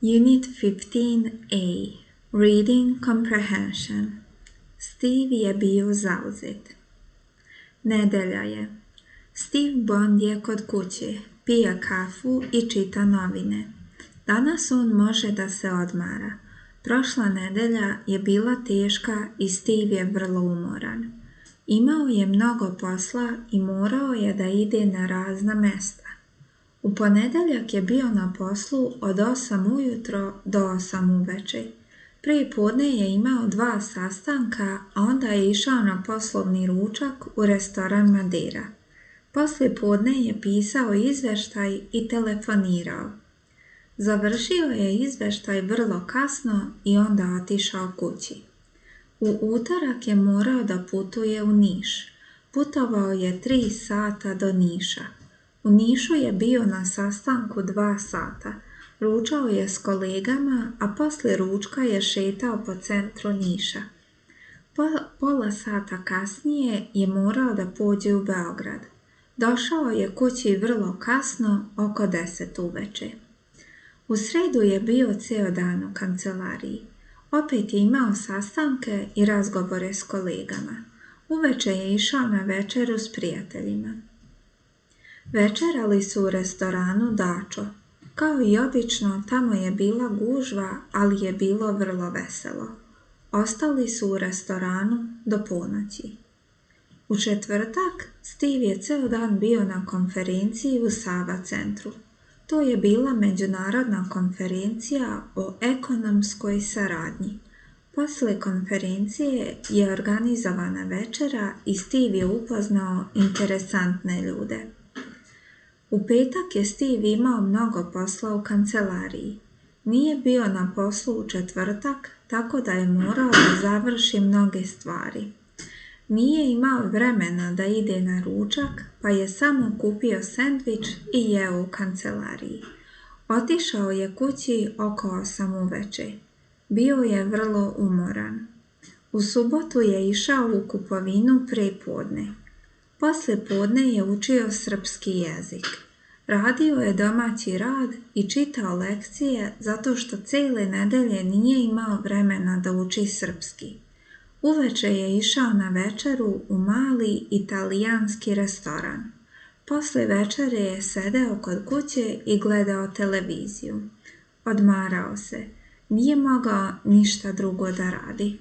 Unit 15A Reading Comprehension. Steve je bio zauzet. Nedelja je. Steve Bond je kod kuće, pije kafu i čita novine. Danas on može da se odmara. Prošla nedelja je bila teška i Steve je vrlo umoran. Imao je mnogo posla i morao je da ide na razna mesta. U ponedeljak je bio na poslu od 8 ujutro do 8 uveče. Prije podne je imao 2 sastanka, a onda je išao na poslovni ručak u restoran Madeira. Poslije podne je pisao izvještaj i telefonirao. Završio je izvještaj vrlo kasno i onda otišao kući. U utorak je morao da putuje u Niš. Putovao je 3 sata do Niša. U Nišu je bio na sastanku 2 sata. Ručao je s kolegama, a poslije ručka je šetao po centru Niša. Pola sata kasnije je morao da pođe u Beograd. Došao je kući vrlo kasno, oko 10 uveče. U srijedu je bio cijel dan u kancelariji. Opet je imao sastanke i razgovore s kolegama. Uveče je išao na večeru s prijateljima. Večerali su u restoranu Dačo. Kao i obično, tamo je bila gužva, ali je bilo vrlo veselo. Ostali su u restoranu do ponoći. U četvrtak Steve je ceo dan bio na konferenciji u Sava centru. To je bila međunarodna konferencija o ekonomskoj saradnji. Poslije konferencije je organizovana večera i Steve je upoznao interesantne ljude. U petak je Steve imao mnogo posla u kancelariji. Nije bio na poslu u četvrtak, tako da je morao da završi mnoge stvari. Nije imao vremena da ide na ručak, pa je samo kupio sendvič i jeo u kancelariji. Otišao je kući oko 8 uveče. Bio je vrlo umoran. U subotu je išao u kupovinu prepodne. Poslije podne je učio srpski jezik. Radio je domaći rad i čitao lekcije zato što cijele nedelje nije imao vremena da uči srpski. Uveče je išao na večeru u mali italijanski restoran. Poslije večere je sedeo kod kuće i gledao televiziju. Odmarao se. Nije mogao ništa drugo da radi.